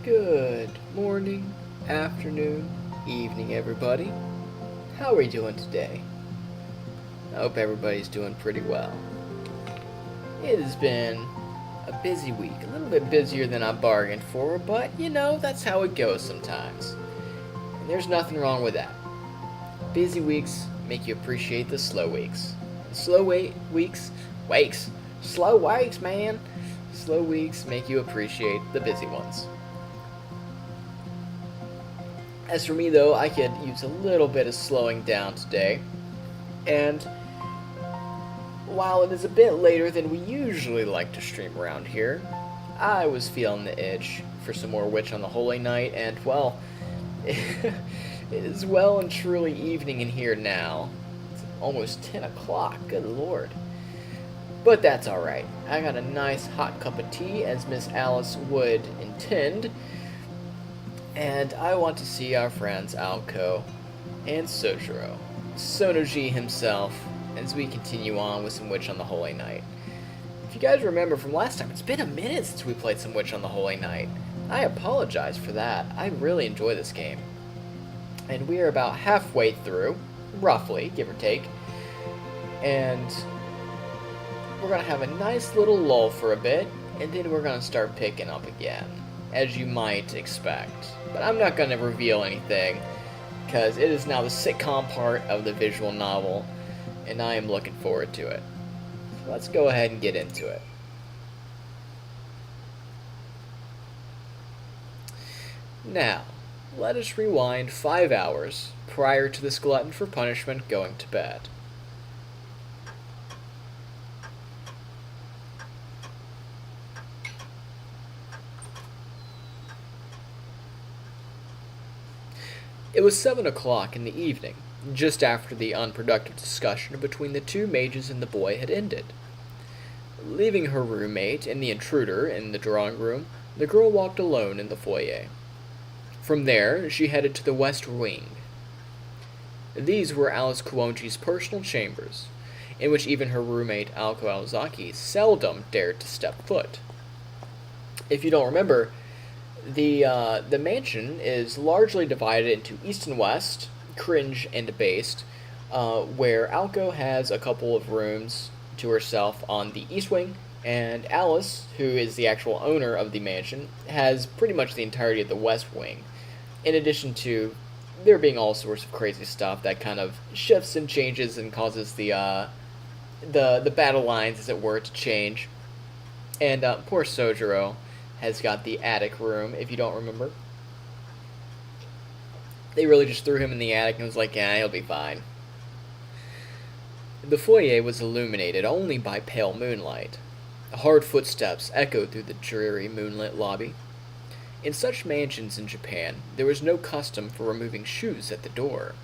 Good morning, afternoon, evening, everybody. How are you doing today? I hope everybody's doing pretty well. It has been a busy week, a little bit busier than I bargained for, but that's how it goes sometimes. And there's nothing wrong with that. Busy weeks make you appreciate the slow weeks. And slow weeks, man. Slow weeks make you appreciate the busy ones. As for me, though, I could use a little bit of slowing down today. And while it is a bit later than we usually like to stream around here, I was feeling the itch for some more Witch on the Holy Night, and well, it is well and truly evening in here now. It's almost 10 o'clock, good lord. But that's alright. I got a nice hot cup of tea, as Miss Alice would intend, and I want to see our friends Alko and Sojiro, Sonoji himself, as we continue on with some Witch on the Holy Night. If you guys remember from last time, it's been a minute since we played some Witch on the Holy Night. I apologize for that. I really enjoy this game. And we are about halfway through, roughly, give or take. And we're going to have a nice little lull for a bit, and then we're going to start picking up again, as you might expect. But I'm not going to reveal anything, because it is now the sitcom part of the visual novel, and I am looking forward to it. So let's go ahead and get into it. Now, let us rewind 5 hours prior to this glutton for punishment going to bed. It was 7 o'clock in the evening, just after the unproductive discussion between the two mages and the boy had ended. Leaving her roommate and the intruder in the drawing room, the girl walked alone in the foyer. From there, she headed to the west wing. These were Alice Kuonji's personal chambers, in which even her roommate Alko Alzaki seldom dared to step foot. If you don't remember, the mansion is largely divided into east and west, cringe and based, where Alko has a couple of rooms to herself on the east wing, and Alice, who is the actual owner of the mansion, has pretty much the entirety of the west wing, in addition to there being all sorts of crazy stuff that kind of shifts and changes and causes the battle lines, as it were, to change. And poor Sojiro has got the attic room, if you don't remember. They really just threw him in the attic and was like, yeah, he'll be fine. The foyer was illuminated only by pale moonlight. Hard footsteps echoed through the dreary moonlit lobby. In such mansions in Japan, there was no custom for removing shoes at the door.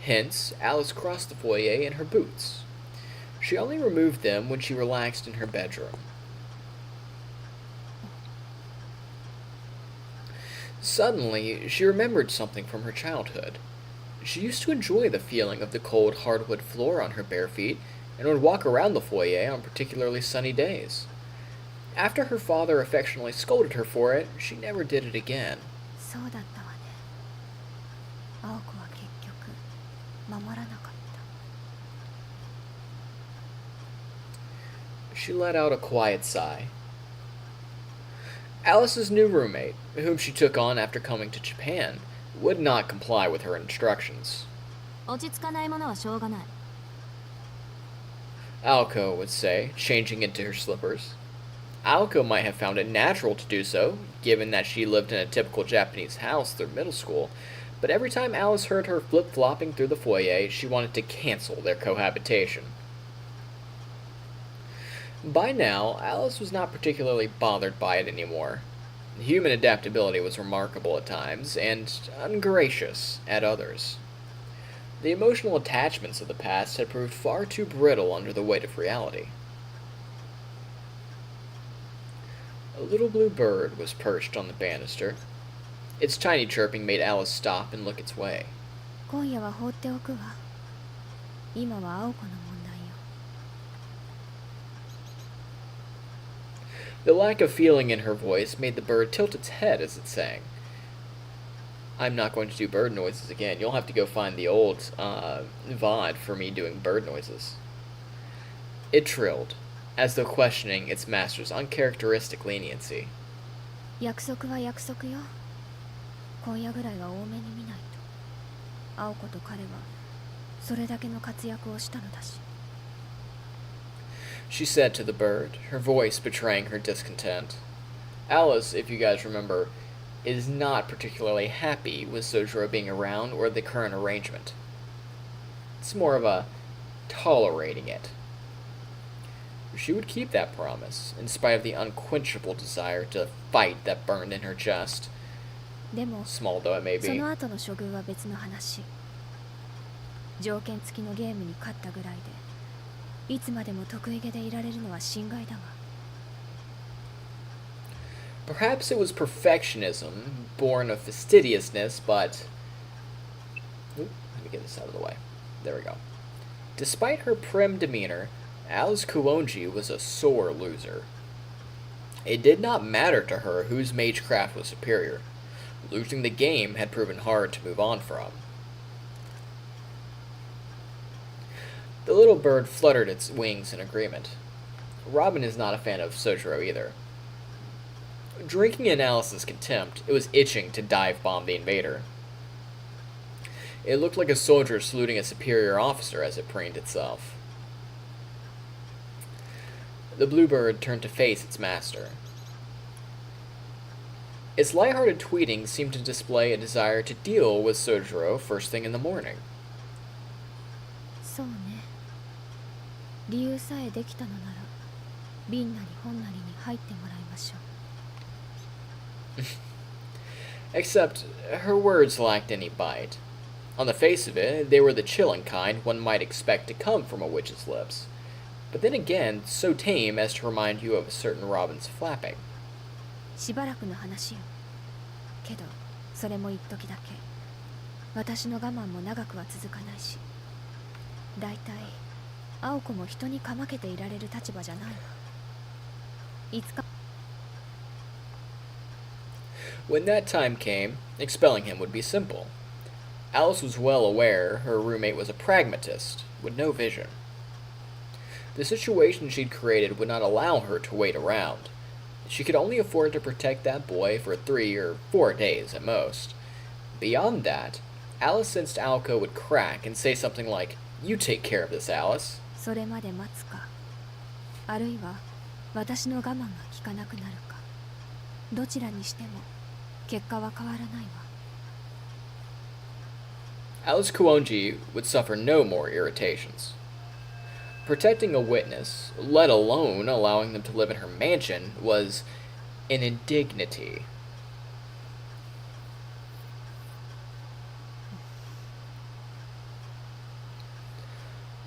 Hence, Alice crossed the foyer in her boots. She only removed them when she relaxed in her bedroom. Suddenly, she remembered something from her childhood. She used to enjoy the feeling of the cold hardwood floor on her bare feet, and would walk around the foyer on particularly sunny days. After her father affectionately scolded her for it, she never did it again. She let out a quiet sigh. Alice's new roommate, whom she took on after coming to Japan, would not comply with her instructions. Alko would say, changing into her slippers. Alko might have found it natural to do so, given that she lived in a typical Japanese house through middle school, but every time Alice heard her flip-flopping through the foyer, she wanted to cancel their cohabitation. By now, Alice was not particularly bothered by it anymore. Human adaptability was remarkable at times, and ungracious at others. The emotional attachments of the past had proved far too brittle under the weight of reality. A little blue bird was perched on the banister. Its tiny chirping made Alice stop and look its way. The lack of feeling in her voice made the bird tilt its head as it sang. I'm not going to do bird noises again. You'll have to go find the old VOD for me doing bird noises. It trilled, as though questioning its master's uncharacteristic leniency. 約束は約束よ。今夜ぐらいは多めに見ないと。青子と彼はそれだけの活躍をしたのだし。She said to the bird, her voice betraying her discontent. Alice, if you guys remember, is not particularly happy with Sojiro being around or the current arrangement. It's more of a tolerating it. She would keep that promise, in spite of the unquenchable desire to fight that burned in her chest, small though it may be. その後の処遇は別の話。条件付きのゲームに勝ったぐらいで、いつまでも得意げでいられるのは心外だわ。Perhaps it was perfectionism, born of fastidiousness, but... Oop, let me get this out of the way. There we go. Despite her prim demeanor, Alice Kuonji was a sore loser. It did not matter to her whose magecraft was superior. Losing the game had proven hard to move on from. The little bird fluttered its wings in agreement. Robin is not a fan of Sojiro either. Drinking in Alice's contempt, it was itching to dive-bomb the invader. It looked like a soldier saluting a superior officer as it preened itself. The bluebird turned to face its master. Its lighthearted tweeting seemed to display a desire to deal with Sojiro first thing in the morning. そうね。理由さえできたのなら、瓶なり本なりに入ってもらいましょう。Except, her words lacked any bite. On the face of it, they were the chilling kind one might expect to come from a witch's lips. But then again, so tame as to remind you of a certain robin's flapping. しばらくの話よ。けど、それも一時だけ。私の我慢も長くは続かないし。だいたい、青子も人にかまけていられる立場じゃないわ。いつか。When that time came, expelling him would be simple. Alice was well aware her roommate was a pragmatist, with no vision. The situation she'd created would not allow her to wait around. She could only afford to protect that boy for 3 or 4 days at most. Beyond that, Alice sensed Alco would crack and say something like, "You take care of this, Alice." それまで待つか、あるいは私の我慢が効かなくなるか。どちらにしても結果は変わらないわ。Alice Kuonji would suffer no more irritations. Protecting a witness, let alone allowing them to live in her mansion, was an indignity.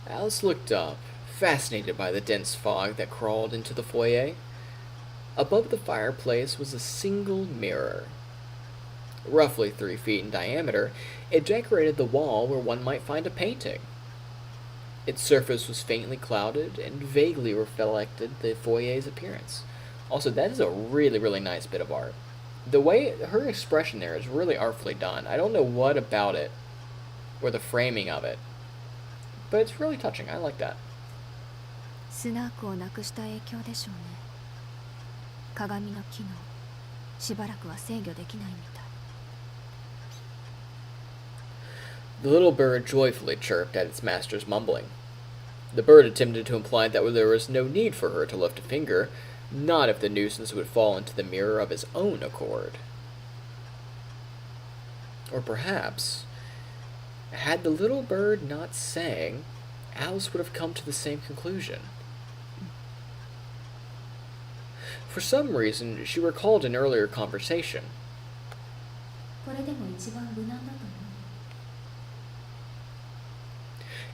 Alice looked up, fascinated by the dense fog that crawled into the foyer. Above the fireplace was a single mirror. Roughly 3 feet in diameter, it decorated the wall where one might find a painting. Its surface was faintly clouded and vaguely reflected the foyer's appearance. Also, that is a really, really nice bit of art. The way her expression there is really artfully done. I don't know what about it, or the framing of it, but it's really touching. I like that. スナークをなくした影響でしょうね。鏡の機能、しばらくは制御できないみたい。The little bird joyfully chirped at its master's mumbling. The bird attempted to imply that there was no need for her to lift a finger, not if the nuisance would fall into the mirror of his own accord. Or perhaps, had the little bird not sang, Alice would have come to the same conclusion. For some reason, she recalled an earlier conversation. これでも一番無難だと思う。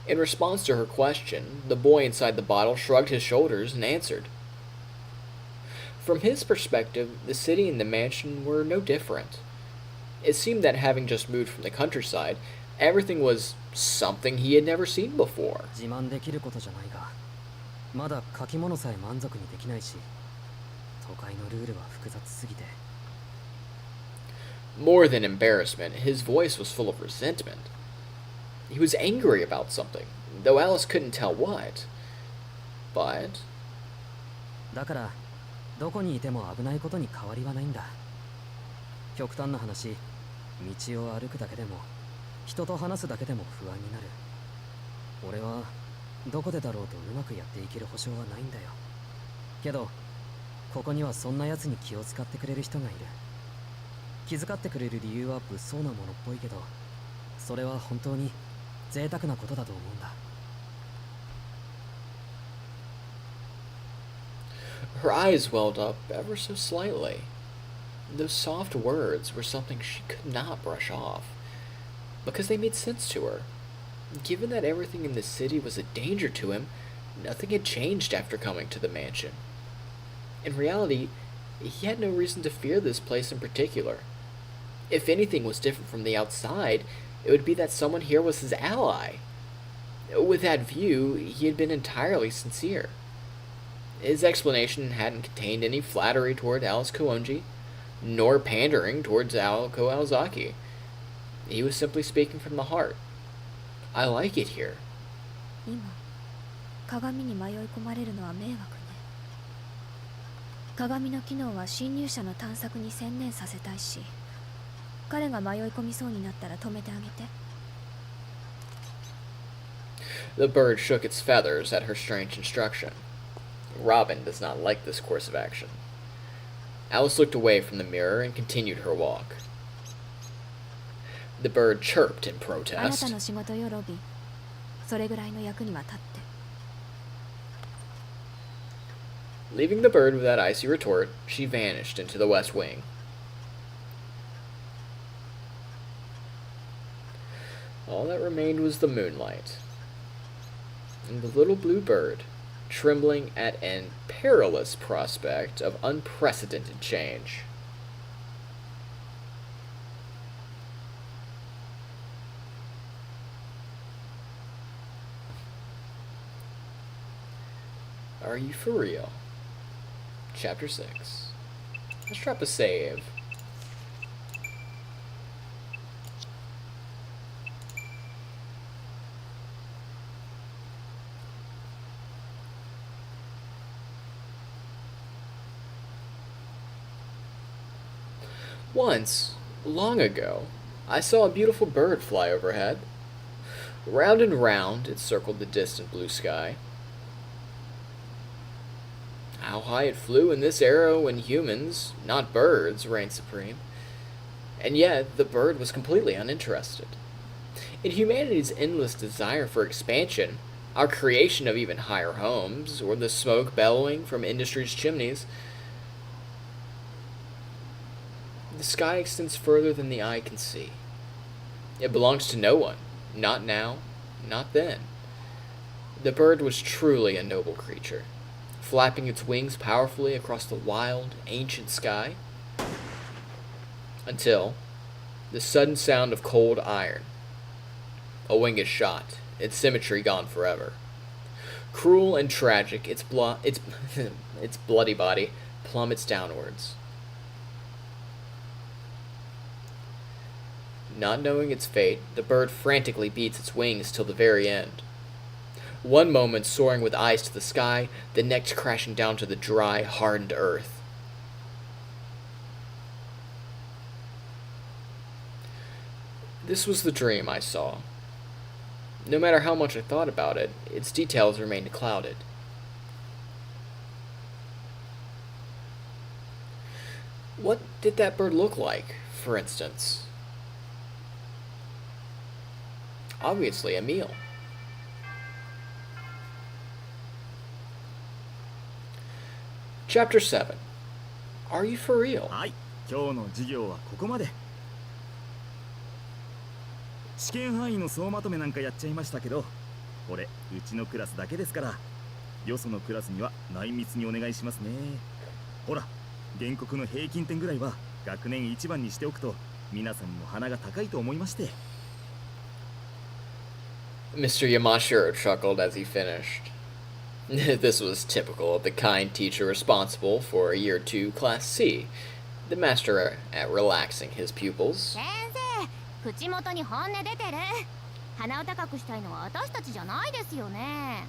In response to her question, the boy inside the bottle shrugged his shoulders and answered. From his perspective, the city and the mansion were no different. It seemed that having just moved from the countryside, everything was something he had never seen before. 自慢できることじゃないが、まだ書き物さえ満足にできないし、都会のルールは複雑すぎて。 More than embarrassment, his voice was full of resentment. He was angry about something, though Alice couldn't tell what. But だからどこにいても危ないことに変わりはないんだ。極端な話、道を歩くだけでも人と話すだけでも不安になる。俺はどこでだろうとうまくやっていける保証はないんだよ。けどここにはそんな奴に気を使ってくれる人がいる。気遣ってくれる理由は物騒なものっぽいけど、それは本当に贅沢なことだと思うんだ。 her eyes welled up ever so slightly. Those soft words were something she could not brush off, because they made sense to her. Given that everything in the city was a danger to him, nothing had changed after coming to the mansion. In reality, he had no reason to fear this place in particular. If anything was different from the outside, it would be that someone here was his ally. With that view, he had been entirely sincere. His explanation hadn't contained any flattery toward Alice Koonji, nor pandering towards Aoko Alzaki. He was simply speaking from the heart. I like it here. 今鏡に迷い込まれるのは迷惑ね。鏡の機能は侵入者の探索に専念させたいし、彼が迷い込みそうになったら止めてあげて。 The bird shook its feathers at her strange instruction. Robin does not like this course of action. Alice looked away from the mirror and continued her walk. The bird chirped in あなた protest. の仕事よロビン。それぐらいの役には立って。 Leaving the bird with that icy retort, she vanished into the west wing. All that remained was the moonlight, and the little blue bird, trembling at an perilous prospect of unprecedented change. Are you for real? Chapter 6. Let's drop a save. Once, long ago, I saw a beautiful bird fly overhead. Round and round it circled the distant blue sky. How high it flew in this era when humans, not birds, reigned supreme. And yet, the bird was completely uninterested. In humanity's endless desire for expansion, our creation of even higher homes, or the smoke bellowing from industry's chimneys, the sky extends further than the eye can see. It belongs to no one, not now, not then. The bird was truly a noble creature, flapping its wings powerfully across the wild, ancient sky, until the sudden sound of cold iron. A wing is shot, its symmetry gone forever. Cruel and tragic, its bloody body plummets downwards. Not knowing its fate, the bird frantically beats its wings till the very end. One moment soaring with eyes to the sky, the next crashing down to the dry, hardened earth. This was the dream I saw. No matter how much I thought about it, its details remained clouded. What did that bird look like, for instance? Obviously a meal. Chapter 7. Are you for real? はい、今日の授業はここまで。試験範囲の総まとめなんかやっちゃいましたけど、これうちのクラスだけですから、よそのクラスには内密にお願いしますね。ほら、原告の平均点ぐらいは学年一番にしておくと、皆さんも鼻が高いと思いまして。Mr. Yamashiro chuckled as he finished. This was typical of the kind teacher responsible for a year 2 Class C, the master at relaxing his pupils. 先生、口元に本音出てる。鼻を高くしたいのは私たちじゃないですよね。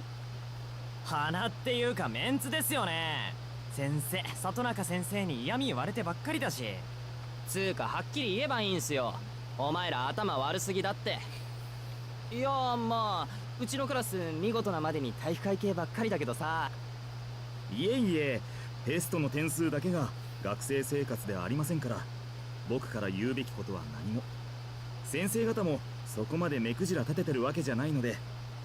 鼻っていうかメンツですよね。先生、里中先生に嫌味言われてばっかりだし。つうかはっきり言えばいいんすよ。お前ら頭悪すぎだって。いやまあうちのクラス見事なまでに体育会系ばっかりだけどさ。いえいえ、テストの点数だけが学生生活ではありませんから、僕から言うべきことは何も。先生方もそこまで目くじら立ててるわけじゃないので、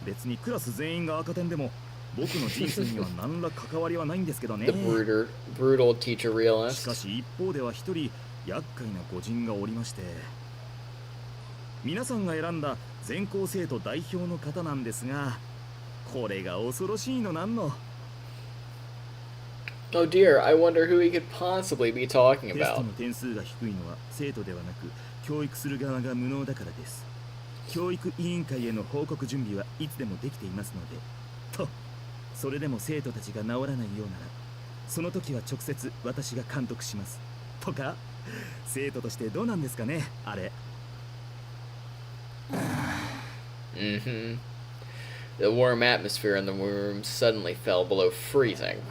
別にクラス全員が赤点でも僕の人生には何ら関わりはないんですけどね。 The brutal teacher しか realist. し一方では一人厄介な御人がおりまして、皆さんが選んだ全校生徒代表の方なんですが、これが恐ろしいのなんの。 Oh dear, I wonder who he could possibly be talking テスト about. の点数が低いのは生徒ではなく教育する側が無能だからです。教育委員会への報告準備はいつでもできていますので、とそれでも生徒たちが治らないようなら、その時は直接私が監督しますとか、生徒としてどうなんですかね、あれ。Mm-hmm. The warm atmosphere in the room suddenly fell below freezing.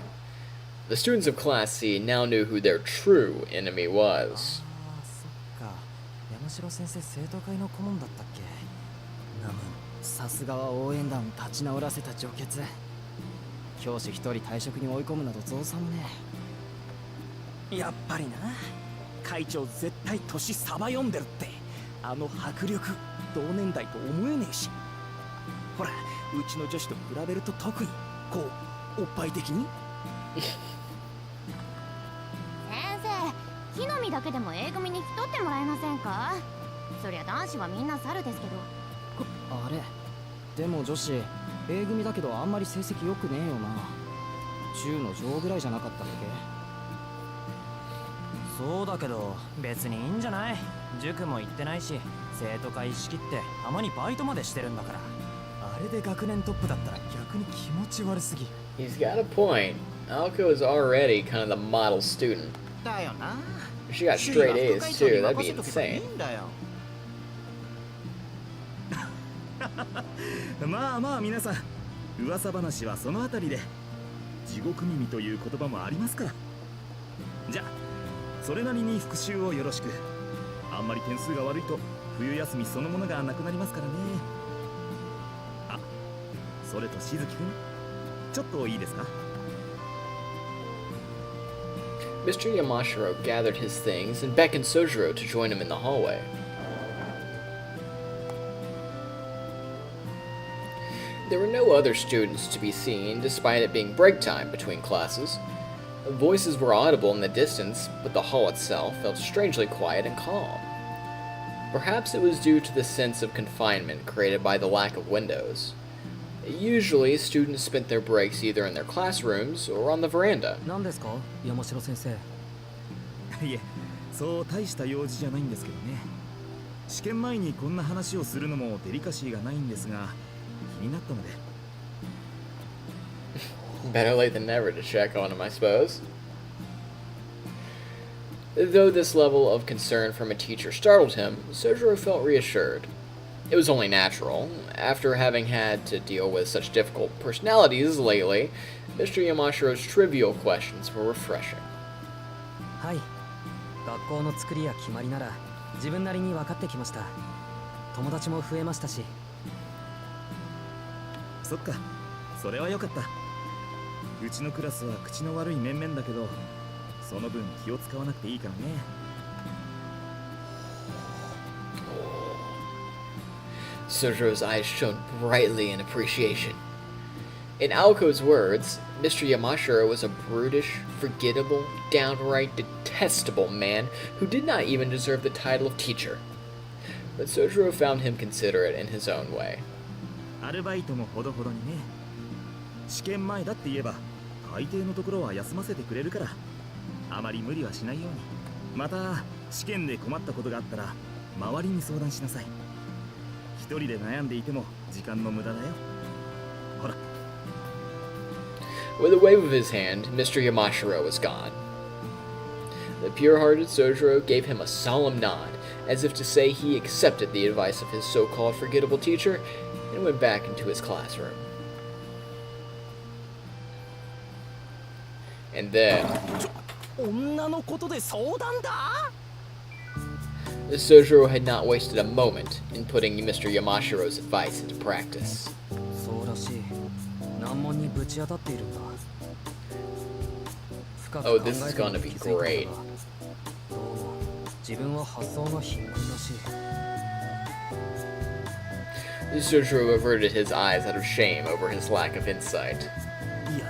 The students of Class C now knew who their true enemy was. あ、そっか。山城先生生徒会の顧問だったっけ。なむ、さすがは応援団を立ち直らせた女傑。教師一人退職に追い込むなど造作もねえ。やっぱりな、会長絶対年サバ読んでるって。あの迫力、同年代と思えねえし。ほら、うちの女子と比べると特にこうおっぱい的に。先生、木の実だけでも A 組に引き取ってもらえませんか。そりゃ男子はみんな猿ですけど。あれ、でも女子 A 組だけどあんまり成績良くねえよな。中の上ぐらいじゃなかったっけ。そうだけど別にいいんじゃない。塾も行ってないし、生徒会仕切ってたまにバイトまでしてるんだから。あれで学年トップだったら逆に気持ち悪すぎ。 He's got a point. Alko is already kind of the model student. だよな。 If she got straight A's too, that'd be insane. まあまあ皆さん、噂話はそのあたりで。地獄耳という言葉もありますから。じゃあそれなりに復習をよろしく。あんまり点数が悪いと冬休みそのものがなくなりますからね。あ、それとしずきくん、ちょっといいですか。 Mr. Yamashiro gathered his things and beckoned Sojiro to join him in the hallway. There were no other students to be seen, despite it being break time between classes. Voices were audible in the distance, but the hall itself felt strangely quiet and calm. Perhaps it was due to the sense of confinement created by the lack of windows. Usually, students spent their breaks either in their classrooms or on the veranda. 何ですか、山城先生。いえ、そう大した用事じゃないんですけどね。試験前にこんな話をするのもデリカシーがないんですが、気になったので。Better late than never to check on him, I suppose. Though this level of concern from a teacher startled him, Sojiro felt reassured. It was only natural. After having had to deal with such difficult personalities lately, Mr. Yamashiro's trivial questions were refreshing. はい、学校の作りや決まりなら自分なりに分かってきました。友達も増えましたし。そっか、それはよかった。うちのクラスは口の悪い面々だけど、その分気を使わなくていいからね。Sojiro's eyes shone brightly in appreciation. In Aoko's words, Mr. Yamashiro was a brutish, forgettable, downright detestable man who did not even deserve the title of teacher. But Sojiro found him considerate in his own way. アルバイトもほどほどにね。試験前だって言えば大抵のところは休ませてくれるから、あまり無理はしないように。また試験で困ったことがあったら周りに相談しなさい。一人で悩んでいても時間の無駄だよ。ほら。With a wave of his hand, Mr. Yamashiro was gone. The pure-hearted Sojiro gave him a solemn nod, as if to say he accepted the advice of his so-called forgettable teacher, and went back into his classroom. And then, Sojiro had not wasted a moment in putting Mr. Yamashiro's advice into practice. Oh, this is gonna be great. Sojiro averted his eyes out of shame over his lack of insight. いや、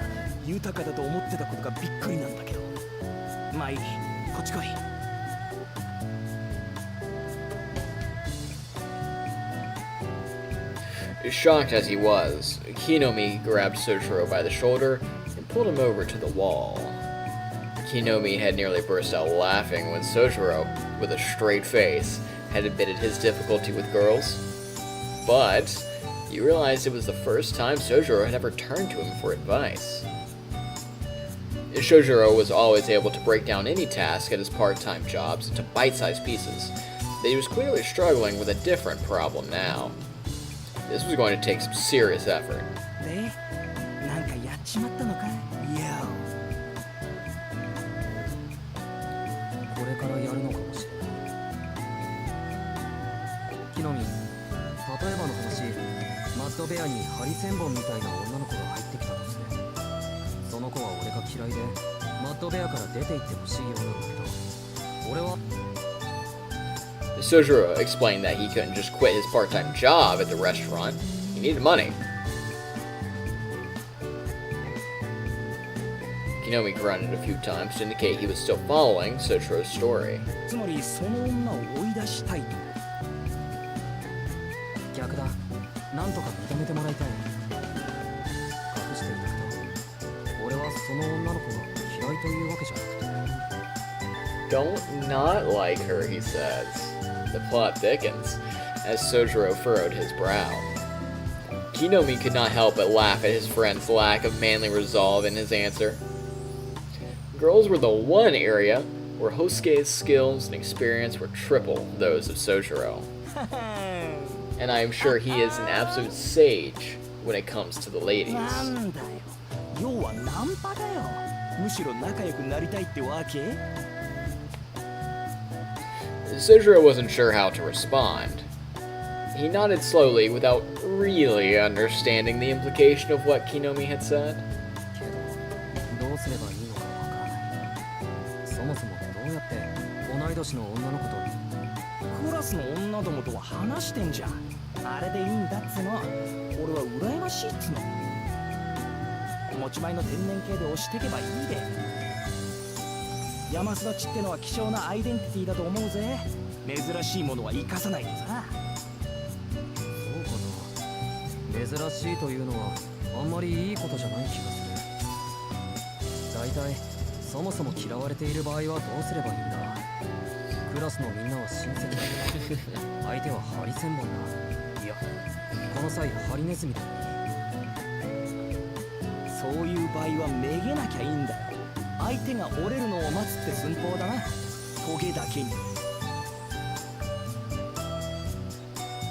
豊かだと思ってたことがびっくりなんだけど。まあいい、こっち来い。Shocked as he was, Kinomi grabbed Sojiro by the shoulder and pulled him over to the wall. Kinomi had nearly burst out laughing when Sojiro, with a straight face, had admitted his difficulty with girls. But you realized it was the first time Sojiro had ever turned to him for advice. Sojiro was always able to break down any task at his part-time jobs into bite-sized pieces, but he was clearly struggling with a different problem now. This was going to take some serious effort. Sojiro explained that he couldn't just quit his part-time job at the restaurant. He needed money. Kinomi grunted a few times to indicate he was still following Sojiro's story. Don't not like her, he says. The plot thickens as Sojiro furrowed his brow. Kinomi could not help but laugh at his friend's lack of manly resolve in his answer. Girls were the one area where Hosuke's skills and experience were triple those of Sojiro. And I am sure he is an absolute sage when it comes to the ladies. Sojiro wasn't sure how to respond. He nodded slowly without really understanding the implication of what Kinomi had said.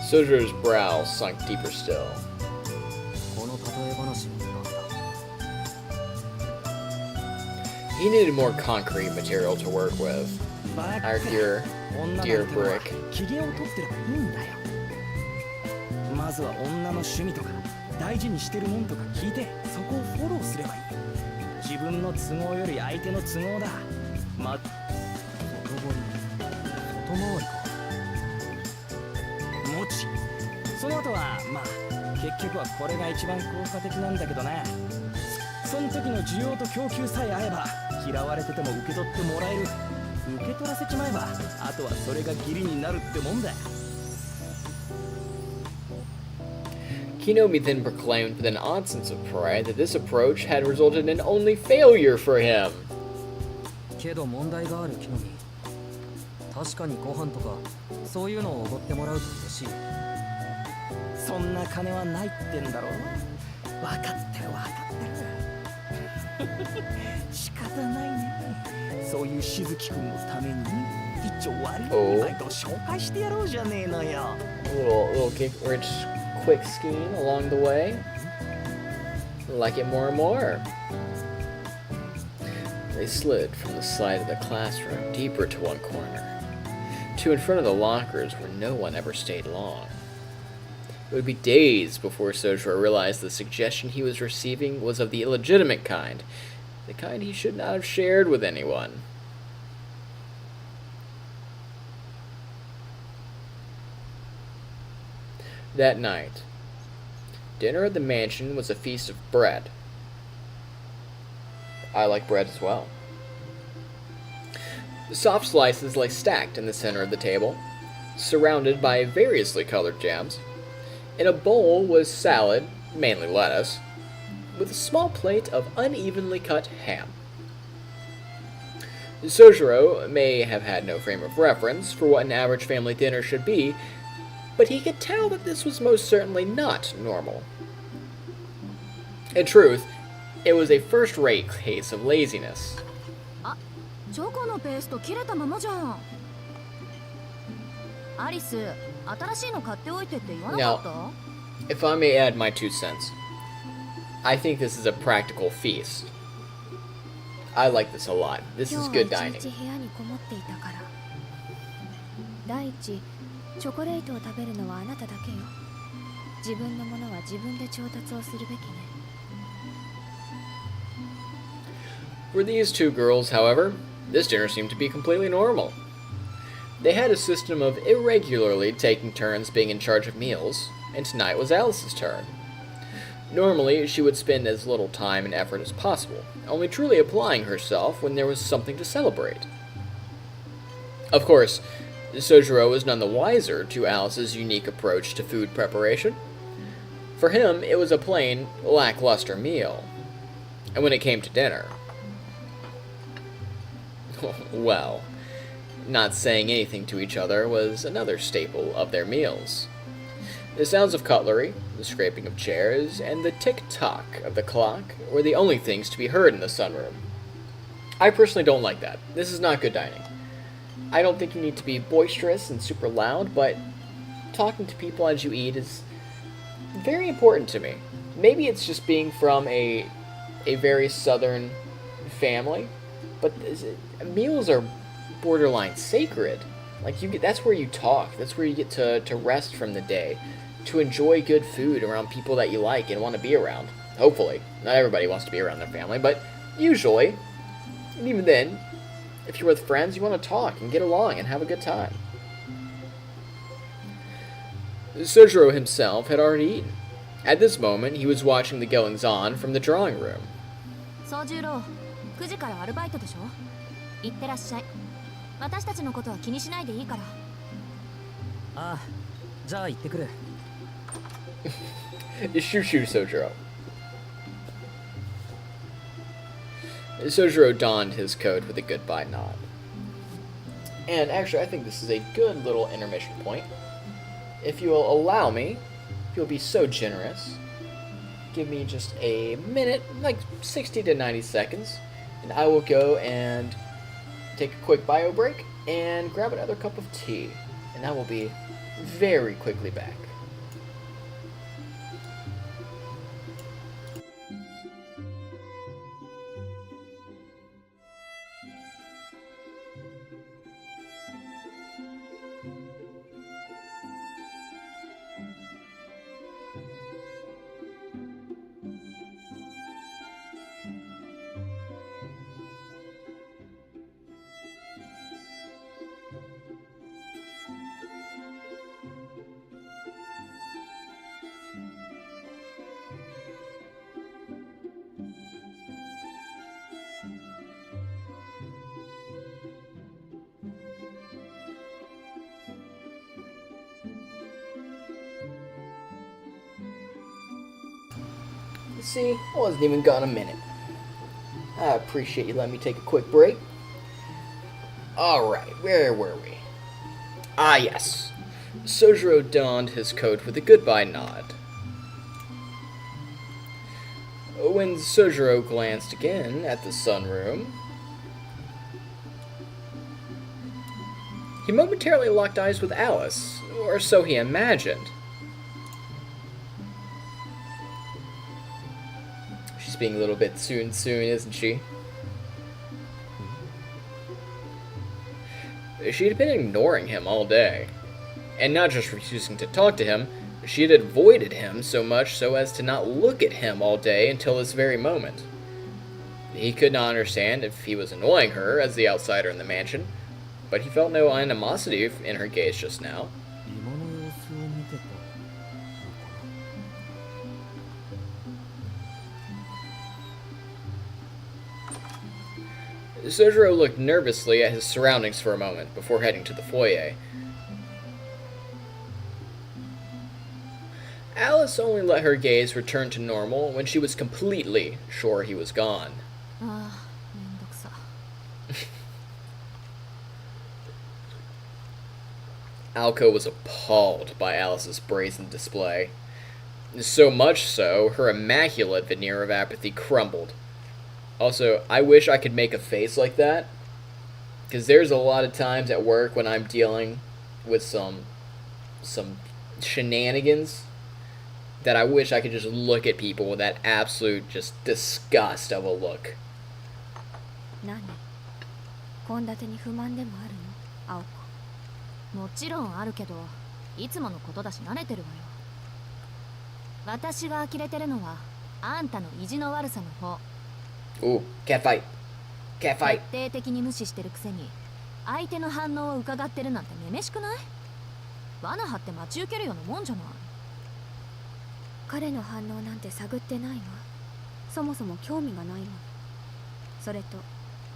Sojiro's brow sunk deeper still. He needed more concrete material to work with. Our dear brick. Kinomi then proclaimed with an odd sense of pride that this approach had resulted in only failure for him. 仕方ないね。そういうしずきくんのために一丁悪いおバイトを紹介してやろうじゃねえのよ。 A little rich, quick scheme along the way. Like it more and more. They slid from the side of the classroom deeper to one corner, to in front of the lockers where no one ever stayed long. It would be days before Sojiro realized the suggestion he was receiving was of the illegitimate kind, the kind he should not have shared with anyone. That night, dinner at the mansion was a feast of bread. I like bread as well. The soft slices lay stacked in the center of the table, surrounded by variously colored jams. In a bowl was salad, mainly lettuce, with a small plate of unevenly cut ham. Sojiro may have had no frame of reference for what an average family dinner should be, but he could tell that this was most certainly not normal. In truth, it was a first-rate case of laziness. チョコのペースト切れたままじゃん。アリス、新しいの買っておいてって言わなかった？ If I may add my 2 cents, I think this is a practical feast. I like this a lot. This is good 今日は dining. 一日部屋にこもっていたから。第一、チョコレートを食べるのはあなただけよ。自分のものは自分で調達をするべきね。For these 2 girls, however, this dinner seemed to be completely normal. They had a system of irregularly taking turns being in charge of meals, and tonight was Alice's turn. Normally, she would spend as little time and effort as possible, only truly applying herself when there was something to celebrate. Of course, Sojiro was none the wiser to Alice's unique approach to food preparation. For him, it was a plain, lackluster meal. And when it came to dinner, well, not saying anything to each other was another staple of their meals. The sounds of cutlery, the scraping of chairs, and the tick-tock of the clock were the only things to be heard in the sunroom. I personally don't like that. This is not good dining. I don't think you need to be boisterous and super loud, but talking to people as you eat is very important to me. Maybe it's just being from a very southern family, but meals are borderline sacred. Like that's where you talk. That's where you get to rest from the day, to enjoy good food around people that you like and want to be around. Hopefully, not everybody wants to be around their family, but usually, and even then, if you're with friends, you want to talk and get along and have a good time. Sojiro himself had already eaten. At this moment, he was watching the goings-on from the drawing room. 宗十郎、9時からアルバイトでしょ？行ってらっしゃい。私たちのことは気にしないでいいから。ああ、じゃあ行ってくる。Shoo shoo, Sojiro. Sojiro donned his coat with a goodbye nod. And actually, I think this is a good little intermission point. If you will allow me, if you'll be so generous, give me just a minute, like 60 to 90 seconds, and I will go and take a quick bio break and grab another cup of tea, and I will be very quickly back. See, I wasn't even gone a minute. I appreciate you letting me take a quick break. Alright, where were we? Ah, yes. Sojiro donned his coat with a goodbye nod. when Sojiro glanced again at the sunroom, he momentarily locked eyes with Alice, or so he imagined. She's being a little bit soon, isn't she? She had been ignoring him all day, and not just refusing to talk to him, she had avoided him so much so as to not look at him all day until this very moment. He could not understand if he was annoying her as the outsider in the mansion, but he felt no animosity in her gaze just now. 今の様子を見てたのかな。 Sojiro looked nervously at his surroundings for a moment before heading to the foyer. Alice only let her gaze return to normal when she was completely sure he was gone. ああ、めんどくさ。 Alco was appalled by Alice's brazen display. So much so, her immaculate veneer of apathy crumbled. Also, I wish I could make a face like that, because there's a lot of times at work when I'm dealing with some shenanigans that I wish I could just look at people with that absolute just disgust of a look. 何？献立に不満でもあるの？青子。もちろんあるけど、いつものことだし慣れてるわよ。私が呆れてるのはあんたの意地の悪さの方。 Ooh, cat fight. Cat 徹 fight. 底的に無視してるくせに相手の反応を伺ってるなんてめめしくない？罠張って待ち受けるようなもんじゃない。彼の反応なんて探ってないわ。そもそも興味がないもん。それと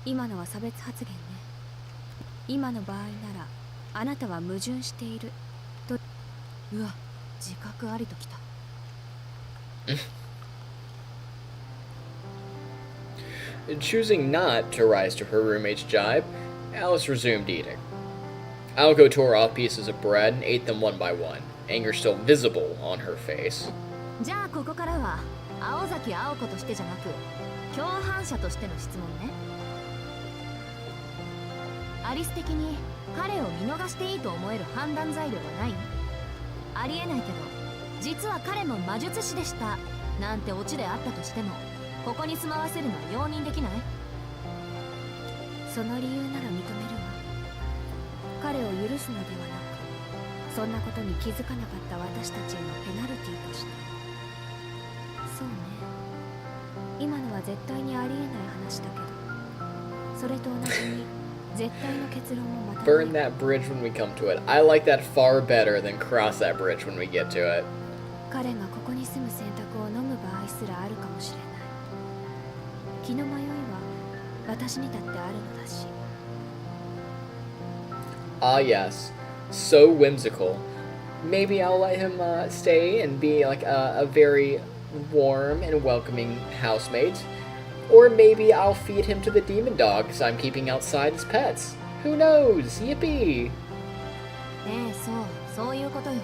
今のは差別発言ね。今の場合ならあなたは矛盾していると。うわ、自覚ありときた。Choosing not to rise to her roommate's jibe, Alice resumed eating. Alco tore off pieces of bread and ate them one by one, anger still visible on her face. じゃあここからは青崎青子としてじゃなく共犯者としての質問ね。アリス的に彼を見逃していいと思える判断材料はない？ありえないけど実は彼も魔術師でしたなんてオチであったとしてもここに住まわせるのは容認できない？その理由なら認めるわ。彼を許すのではなく、そんなことに気づかなかった私たちへのペナルティーとして。そうね。今のは絶対にありえない話だけど、それと同じに絶対の結論もまたない。 Burn that bridge when we come to it. I like that far better than cross that bridge when we get to it. 彼がここに住む選択を飲む場合すらあるかもしれない。気の迷いは私にだってあるのだし。 Ah, yes. So whimsical. Maybe I'll let him stay and be like a very warm and welcoming housemate. Or maybe I'll feed him to the demon dogs I'm keeping outside as pets. Who knows? Yippee! そういうことよ。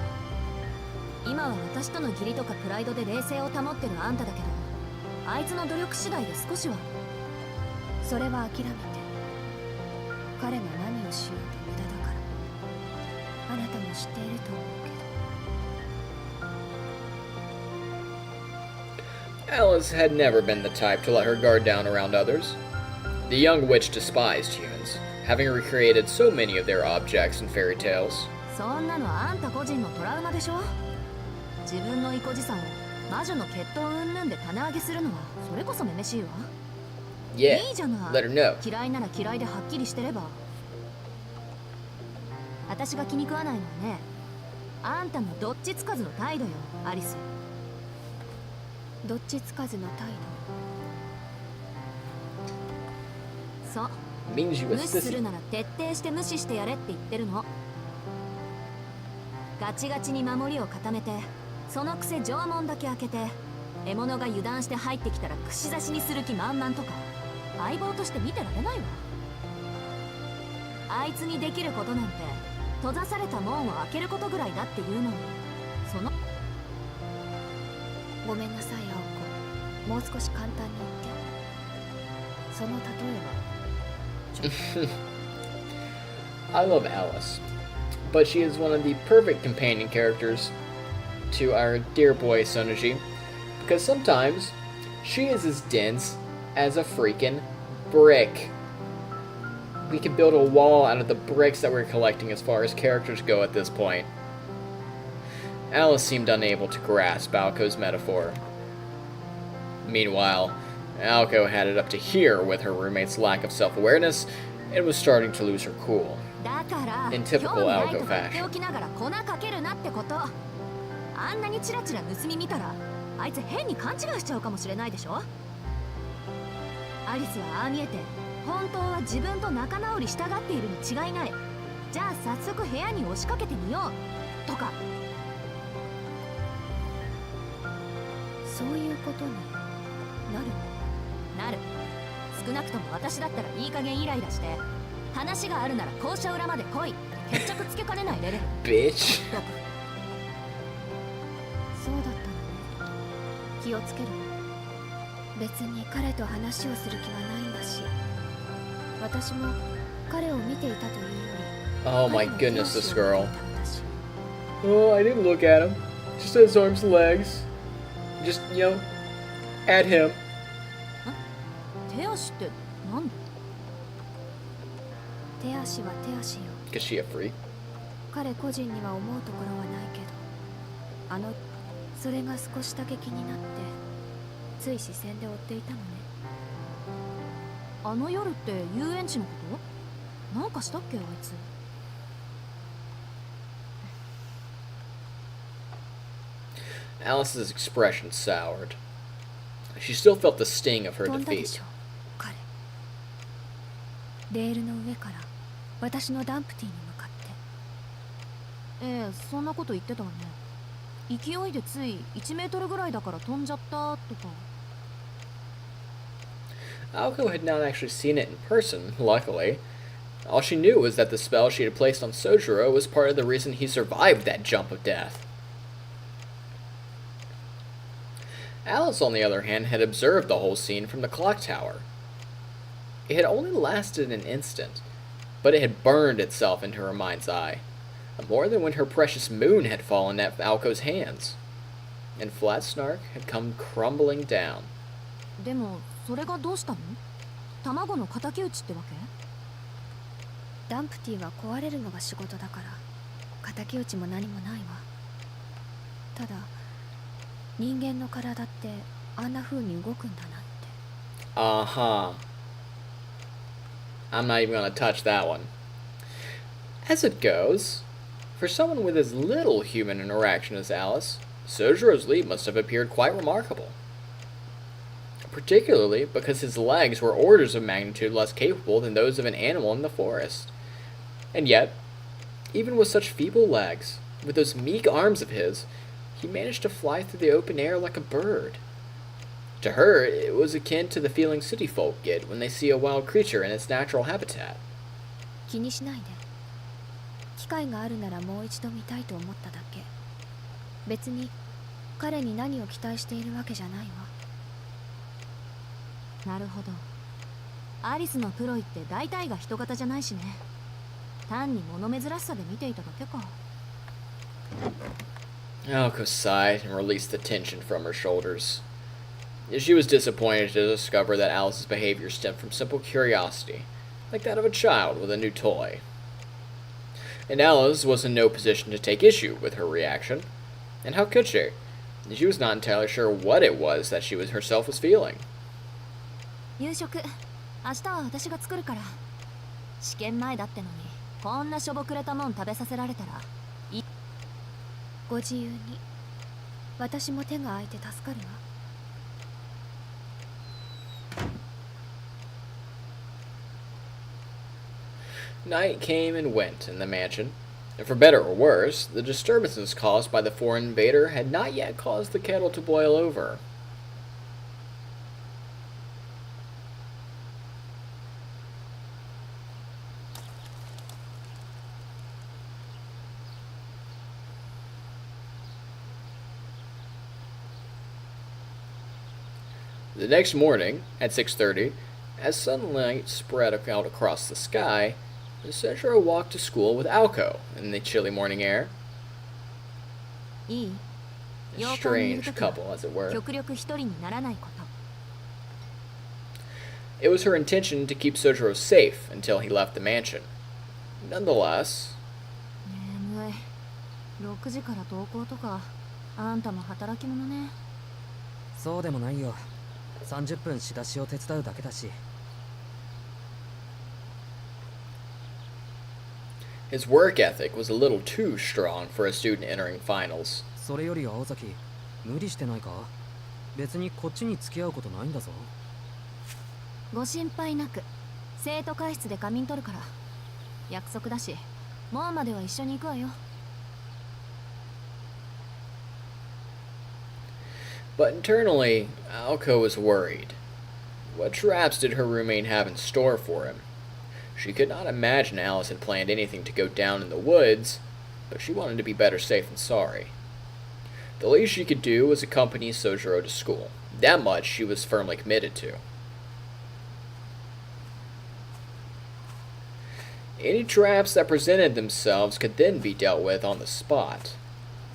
今は私との義理とかプライドで冷静を保ってるあんただけどあいつの努力次第で少しは。それは諦めて。彼が何をしようと無駄だから。あなたも知っていると思うけど。 Alice had never been the type to let her guard down around others. The young witch despised humans, having recreated so many of their objects in fairy tales. そんなのあんた個人のトラウマでしょ。自分の意固地さんを魔女の血統云々で種上げするのはそれこそめめしいわ。 Yeah, いいじゃない。 let her know. 嫌いなら嫌いではっきりしてれば。私が気に食わないのはね、あんたのどっちつかずの態度よ、アリス。どっちつかずの態そう。 Means you 無 a 視する sissy. なら徹底して無視してやれって言ってるの。ガチガチに守りを固めてそのくせ城門だけ開けて獲物が油断して入ってきたら串刺しにする気満々とか相棒として見てられないわ。あいつにできることなんて閉ざされた門を開けることぐらいだっていうのにその。ごめんなさい青子。もう少し簡単に言ってその例えば I love Alice, but she is one of the perfect companion characters to our dear boy Sonoji, because sometimes she is as dense as a freaking brick. We can build a wall out of the bricks that we're collecting as far as characters go at this point. Alice seemed unable to grasp Aoko's metaphor. Meanwhile, Aoko had it up to here with her roommate's lack of self-awareness and was starting to lose her cool. だから In typical 興味ない Aoko とか言って fashion. おきながら粉かけるなってこと。あんなにチラチラ盗み見たらあいつ変に勘違いしちゃうかもしれないでしょ。アリスはああ見えて本当は自分と仲直りしたがっているに違いない。じゃあ早速部屋に押しかけてみようとか。そういうことになるなる。少なくとも私だったらいい加減イライラして話があるなら校舎裏まで来いって決着つけかねないレベル。 Bitch. そうだったのね。気をつける。別に彼と話をする気はないんだし、私も彼を見ていたというより Oh my 彼の goodness, 手 this 足を girl. 見ていたのだし Oh, I didn't look at him. Just at his arms and legs. Just, at him. 手足ってなんで。手足は手足よ。 Cause she a freak. 彼個人には思うところはないけど、それが少しだけ気になってつい視線で追っていたのね。あの夜って遊園地のことなんかしたっけあいつ。 Alice's expression soured. She still felt the sting of her 飛んだで defeat. しょ彼。レールの上から私のダンプティに向かって。ええ、そんなこと言ってたわね。勢いでつい1メートルぐらいだから飛んじゃったとか。 Aoko had not actually seen it in person, luckily. All she knew was that the spell she had placed on Sojiro was part of the reason he survived that jump of death. Alice, on the other hand, had observed the whole scene from the clock tower. It had only lasted an instant, but it had burned itself into her mind's eye, more than when her precious moon had fallen at Aoko's hands, and Flat Snark had come crumbling down. でもそれがどうしたの。卵の敵討ちってわけ。ダンプティは壊れるのが仕事だから敵討ちも何もないわ。ただ人間の体ってあんな風に動くんだなって。Uh-huh. I'm not even gonna touch that one. As it goes, for someone with as little human interaction as Alice, Sojiro's leap must have appeared quite remarkable. Particularly because his legs were orders of magnitude less capable than those of an animal in the forest. And yet, even with such feeble legs, with those meek arms of his, he managed to fly through the open air like a bird. To her, it was akin to the feeling city folk get when they see a wild creature in its natural habitat. 気にしないで。機会があるならもう一度見たいと思っただけ。別に彼に何を期待しているわけじゃないわ。なるほど。アリスのプロイって大体が人型じゃないしね。単に物珍しさで見ていただけか。 Aoko sighed and released the tension from her shoulders. She was disappointed to discover that Alice's behavior stemmed from simple curiosity, like that of a child with a new toy. And Alice was in no position to take issue with her reaction. And how could she? She was not entirely sure what it was that she herself was feeling. 夕食明日は私が作るから。試験前だってのにこんなしょぼくれたもん食べさせられたら。ご自由に。私も手が空いて助かるわ。Night came and went in the mansion, and for better or worse, the disturbances caused by the foreign invader had not yet caused the kettle to boil over. The next morning, at 6:30, as sunlight spread out across the sky, Sejiro walked to school with Aoko in the chilly morning air. いい A 洋館にいる strange 時は couple, as it were. 極力一人にならないこと It was her intention to keep Sojiro safe until he left the mansion. Nonetheless, 眠い6時から登校とかあんたも働き者ねそうでもないよ。30分仕出しを手伝うだけだし。 his work ethic was a little too strong for a student entering finals. それより青崎、無理してないか？別にこっちに付き合うことないんだぞ。ご心配なく生徒会室で仮眠取るから約束だし門までは一緒に行くわよ But internally, Aoko was worried. What traps did her roommate have in store for him? She could not imagine Alice had planned anything to go down in the woods, but she wanted to be better safe than sorry. The least she could do was accompany Sojiro to school. That much she was firmly committed to. Any traps that presented themselves could then be dealt with on the spot.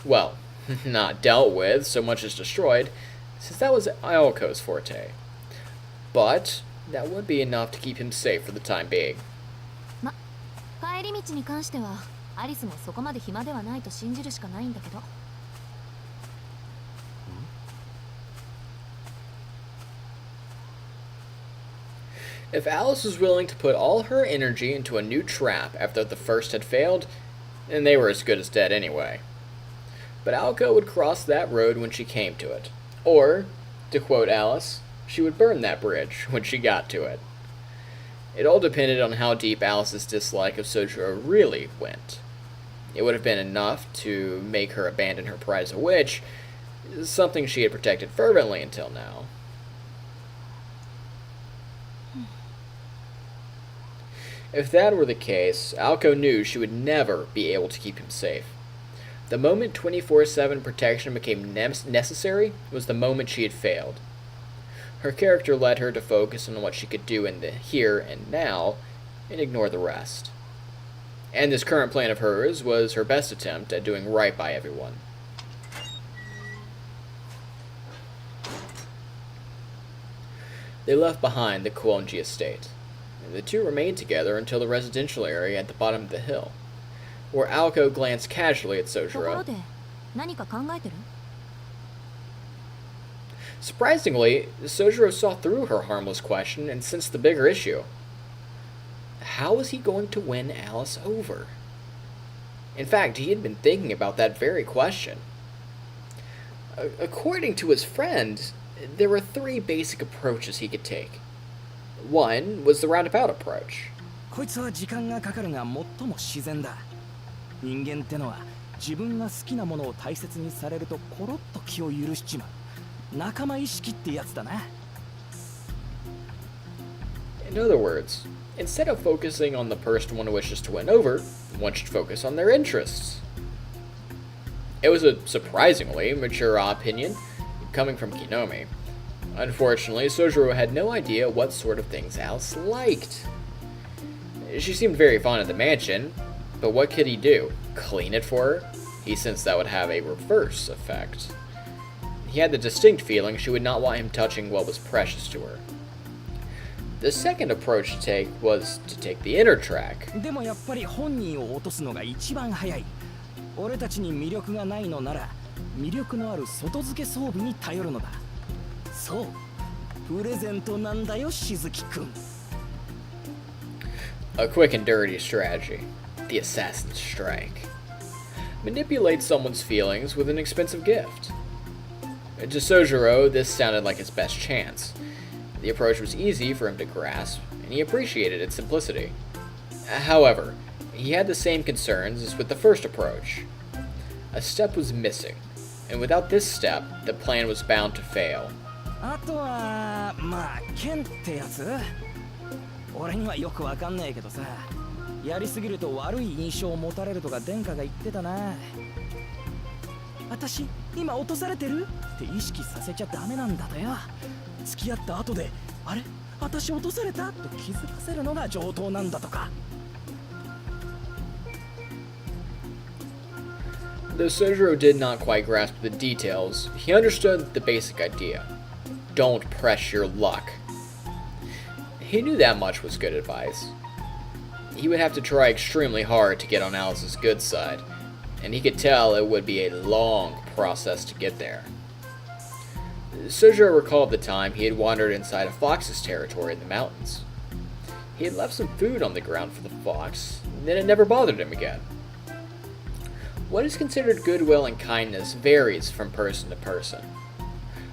Well, not dealt with so much as destroyed, since that was Aoko's forte. But that would be enough to keep him safe for the time being. 帰り道に関してはアリスもそこまで暇ではないと信じるしかないんだけど If Alice was willing to put all her energy into a new trap after the first had failed, then they were as good as dead anyway. But Aoko would cross that road when she came to it. Or, to quote Alice, she would burn that bridge when she got to it. It all depended on how deep Alice's dislike of Sojiro really went. It would have been enough to make her abandon her pride as a witch, something she had protected fervently until now. If that were the case, Aoko knew she would never be able to keep him safe. The moment 24/7 protection became necessary was the moment she had failed. Her character led her to focus on what she could do in the here and now, and ignore the rest. And this current plan of hers was her best attempt at doing right by everyone. They left behind the Kuonji estate, and the two remained together until the residential area at the bottom of the hill, where Aoko glanced casually at ところ Sojiro. で何か考えてる Surprisingly, Sojiro saw through her harmless question and sensed the bigger issue. How was he going to win Alice over? In fact, he had been thinking about that very question. According to his friend, there were 3 basic approaches he could take. One was the roundabout approach. こいつは時間がかかるが最も自然だ。人間ってのは自分が好きなものを大切にされるとコロッと気を許しちまう。仲間意識ってやつだな。In other words, instead of focusing on the person one wishes to win over, one should focus on their interests. It was a surprisingly mature opinion, coming from Kinomi. Unfortunately, Sojiro had no idea what sort of things Alice liked. She seemed very fond of the mansion, but what could he do? Clean it for her? He sensed that would have a reverse effect. He had the distinct feeling she would not want him touching what was precious to her. The second approach to take was to take the inner track. でもやっぱり本人を落とすのが一番早い。俺たちに魅力がないのなら、魅力のある外付け装備に頼るのだ。そう、プレゼントなんだよ、しずきくん。A quick and dirty strategy. The assassin's strike. Manipulate someone's feelings with an expensive gift. To Sojiro, this sounded like his best chance. The approach was easy for him to grasp, and he appreciated its simplicity. However, he had the same concerns as with the first approach. A step was missing, and without this step, the plan was bound to fail. あとはまあ剣ってやつ。俺にはよくわかんねえけどさ、やりすぎると悪い印象を持たれるとか殿下が言ってたな。私今落とされてるって意識させちゃダメなんだとよ。付き合った後であれ私落とされたと気づかせるのが上等なんだとか。 Though Sojiro did not quite grasp the details, he understood the basic idea. Don't press your luck. He knew that much was good advice. He would have to try extremely hard to get on Alice's good side, and he could tell it would be a long process to get there. Sojiro recalled the time he had wandered inside a fox's territory in the mountains. He had left some food on the ground for the fox, and then it never bothered him again. What is considered goodwill and kindness varies from person to person.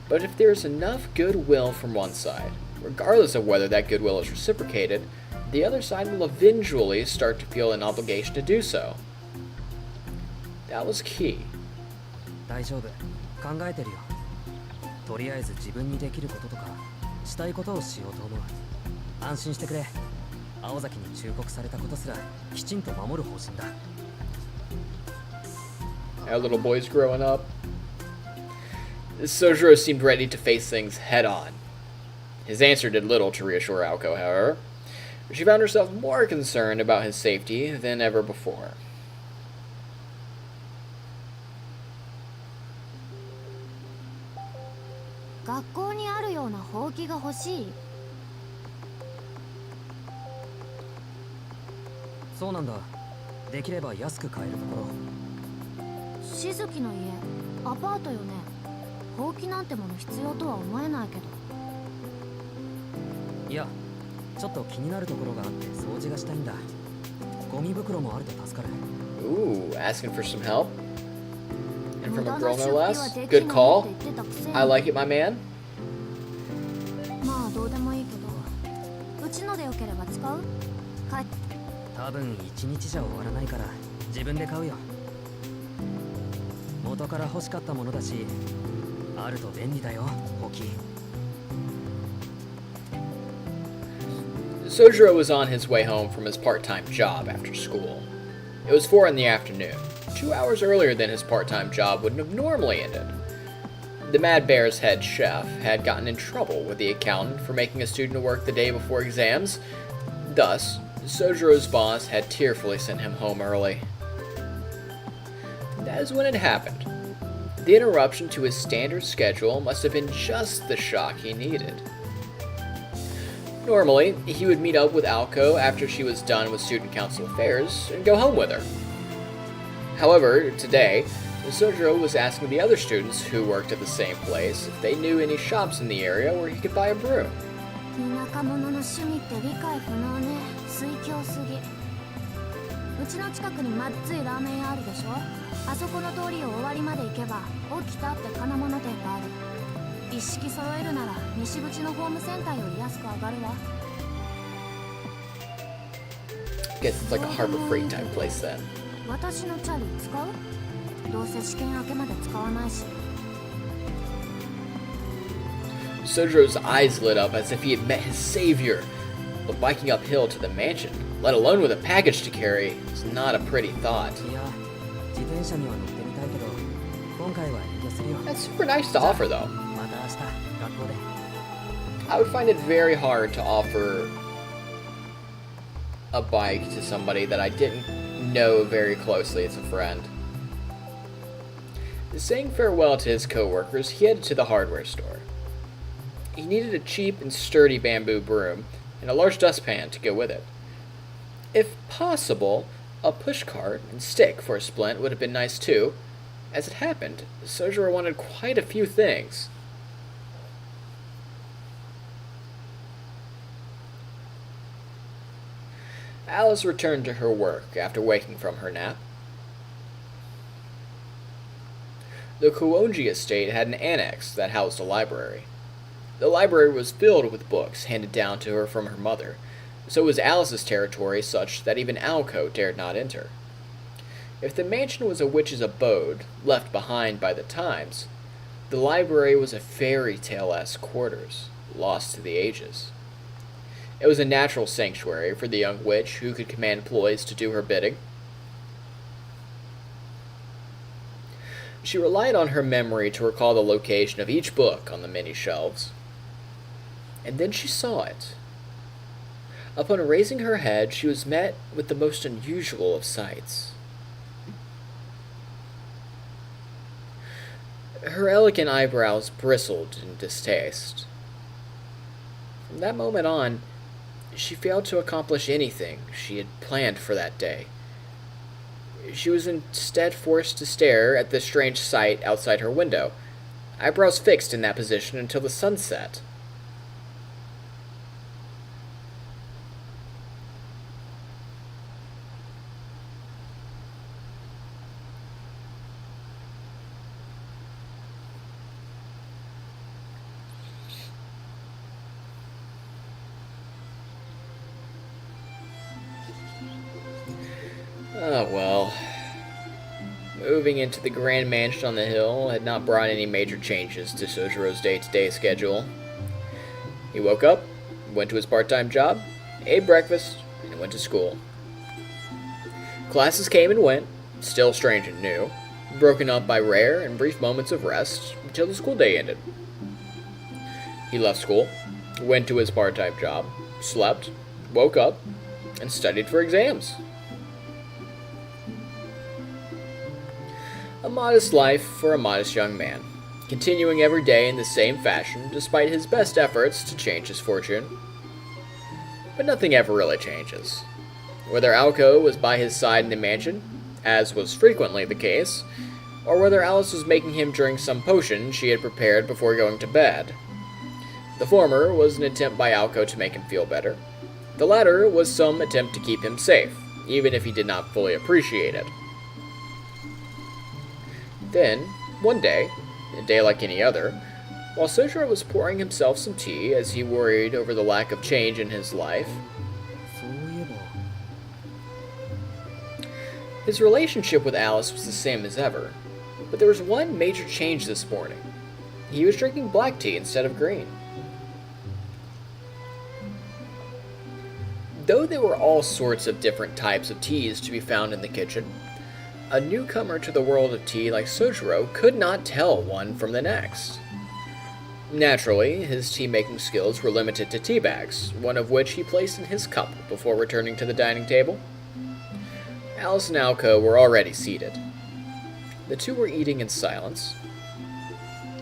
But if there is enough goodwill from one side, regardless of whether that goodwill is reciprocated, the other side will eventually start to feel an obligation to do so. That was key. 大丈夫、考えてるよ。とりあえず自分にできることとかしたいことをしようと思う。安心してくれ。青崎に忠告されたことすらきちんと守る方針だ。Our little boy's growing up. Sojiro seemed ready to face things head on. His answer did little to reassure Aoko, however. She found herself more concerned about his safety than ever before. 学校にあるようなほうきが欲しい。そうなんだ。できれば安く買えるところ。しずきの家、アパートよね。ほうきなんてもの必要とは思えないけど。いや、ちょっと気になるところがあって掃除がしたいんだ。ゴミ袋もあると助かる。Ooh, asking for some help? And from a girl no less? Good call. I like it, my man. まあどうでもいいけど、うちのでよければ使う？多分1日じゃ終わらないから自分で買うよ。元から欲しかったものだし、あると便利だよ、ほうき。Sojiro was on his way home from his part-time job after school. It was 4 in the afternoon, 2 hours earlier than his part-time job would have normally ended. The Mad Bear's head chef had gotten in trouble with the accountant for making a student work the day before exams. Thus, Sojiro's boss had tearfully sent him home early. That is when it happened. The interruption to his standard schedule must have been just the shock he needed. Normally, he would meet up with Aoko after she was done with student council affairs and go home with her. However, today, Sojiro was asking the other students who worked at the same place if they knew any shops in the area where he could buy a broom. 田舎者の趣味って理解不能ね。水郷すぎ。うちの近くにまっついラーメン屋あるでしょ。あそこの通りを終わりまで行けば起きたって金物店がある。一式揃えるなら西口のホームセンターより安く上がるわ。 Guess it's like a Harbor Freight type place then. 私のチャリ使う？どうせ試験明けまで使わないし。 Sojiro's eyes lit up as if he had met his savior. But biking uphill to the mansion, let alone with a package to carry, is not a pretty thought. いや、自転車には乗ってみたいけど、今回は遠慮するよ。 That's super nice to offer, though. また明日、学校で。 I would find it very hard to offer a bike to somebody that I didn't know very closely as a friend. Saying farewell to his coworkers, he headed to the hardware store. He needed a cheap and sturdy bamboo broom and a large dustpan to go with it. If possible, a pushcart and stick for a splint would have been nice too. As it happened, Sojiro wanted quite a few things. Alice returned to her work after waking from her nap. The Kuonji estate had an annex that housed a library. The library was filled with books handed down to her from her mother, so was Alice's territory such that even Aoko dared not enter. If the mansion was a witch's abode, left behind by the times, the library was a fairy tale-esque quarters, lost to the ages. It was a natural sanctuary for the young witch who could command employees to do her bidding. She relied on her memory to recall the location of each book on the many shelves. and then she saw it. Upon raising her head, she was met with the most unusual of sights. Her elegant eyebrows bristled in distaste. From that moment on, she failed to accomplish anything she had planned for that day. She was instead forced to stare at the strange sight outside her window, eyebrows fixed in that position until the sun set. Ah, well. Moving into the grand mansion on the hill had not brought any major changes to Sojiro's day-to-day schedule. He woke up, went to his part-time job, ate breakfast, and went to school. Classes came and went, still strange and new, broken up by rare and brief moments of rest until the school day ended. He left school, went to his part-time job, slept, woke up, and studied for exams. A modest life for a modest young man, continuing every day in the same fashion despite his best efforts to change his fortune. But nothing ever really changes. Whether Aoko was by his side in the mansion, as was frequently the case, or whether Alice was making him drink some potion she had prepared before going to bed. The former was an attempt by Aoko to make him feel better. The latter was some attempt to keep him safe, even if he did not fully appreciate it. Then, one day, a day like any other, while Sojiro was pouring himself some tea as he worried over the lack of change in his life, his relationship with Alice was the same as ever, but there was one major change this morning. He was drinking black tea instead of green. Though there were all sorts of different types of teas to be found in the kitchen, a newcomer to the world of tea like Sojiro could not tell one from the next. Naturally, his tea-making skills were limited to tea bags, one of which he placed in his cup before returning to the dining table. Alice and Aoko were already seated. The two were eating in silence.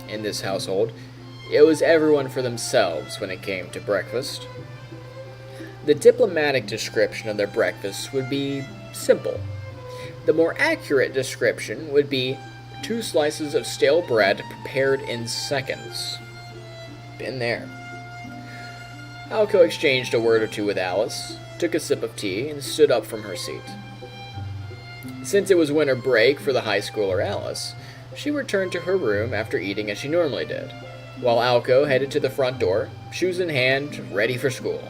In this household, it was everyone for themselves when it came to breakfast. The diplomatic description of their breakfast would be simple. The more accurate description would be 2 slices of stale bread prepared in seconds. Been there. Aoko exchanged a word or two with Alice, took a sip of tea, and stood up from her seat. Since it was winter break for the high schooler Alice, she returned to her room after eating as she normally did, while Aoko headed to the front door, shoes in hand, ready for school.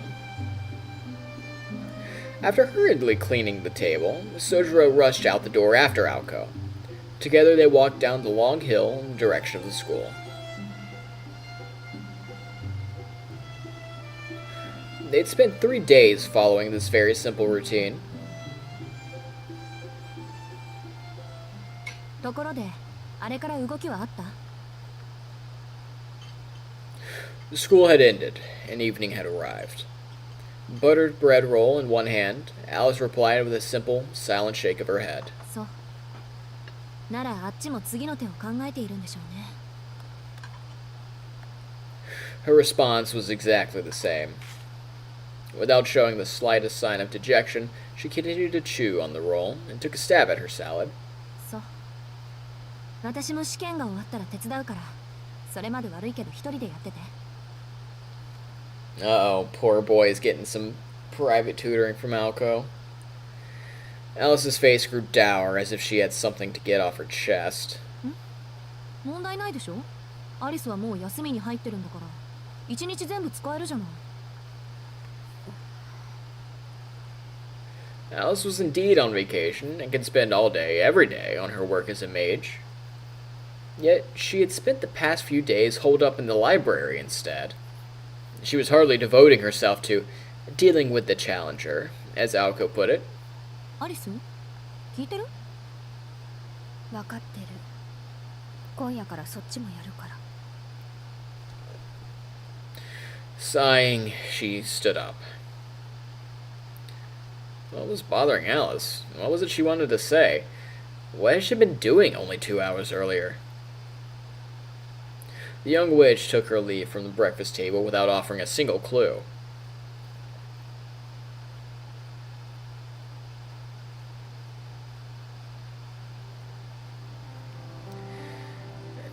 After hurriedly cleaning the table, Sojiro rushed out the door after Aoko. Together they walked down the long hill in the direction of the school. They'd spent 3 days following this very simple routine. ところで、あれから動きはあった？ The school had ended, and evening had arrived. Buttered bread roll in one hand, Alice replied with a simple, silent shake of her head. そう。ならあっちも次の手を考えているんでしょうね。 Her response was exactly the same. Without showing the slightest sign of dejection, she continued to chew on the roll and took a stab at her salad. そう。私も試験が終わったら手伝うから、それまで悪いけど一人でやってて。 Uh-oh, poor boy is getting some private tutoring from Aoko. Alice's face grew dour as if she had something to get off her chest. 問題ないでしょ？アリスはもう休みに入ってるんだから、一日全部使えるじゃない。 Alice was indeed on vacation and could spend all day, every day, on her work as a mage. Yet she had spent the past few days holed up in the library instead. She was hardly devoting herself to dealing with the challenger, as Aoko put it. アリス？聞いてる？分かってる。今夜からそっちもやるから。Sighing, she stood up. What was bothering Alice? What was it she wanted to say? What had she been doing only 2 hours earlier? The young witch took her leave from the breakfast table without offering a single clue.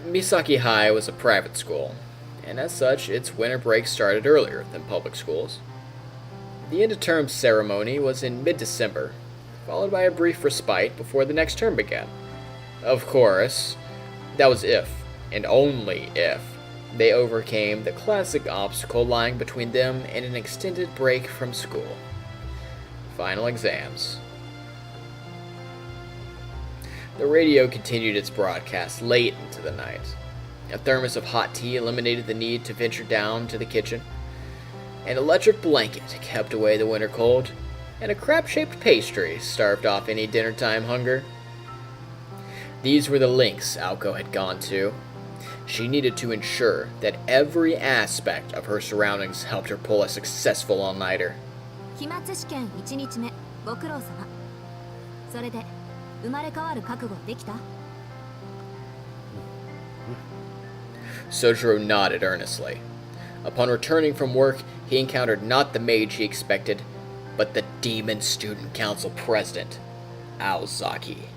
Misaki High was a private school, and as such, its winter break started earlier than public schools. The end-of-term ceremony was in mid-December, followed by a brief respite before the next term began. Of course, that was if, and only if, they overcame the classic obstacle lying between them and an extended break from school. Final exams. The radio continued its broadcast late into the night. A thermos of hot tea eliminated the need to venture down to the kitchen. An electric blanket kept away the winter cold, and a crab-shaped pastry starved off any dinner-time hunger. These were the lengths Aoko had gone to. She needed to ensure that every aspect of her surroundings helped her pull a successful all-nighter. 期末試験1日目ご苦労様。それで生まれ変わる覚悟できた？ Sojiro nodded earnestly. Upon returning from work, he encountered not the mage he expected, but the Demon Student Council President, Aozaki.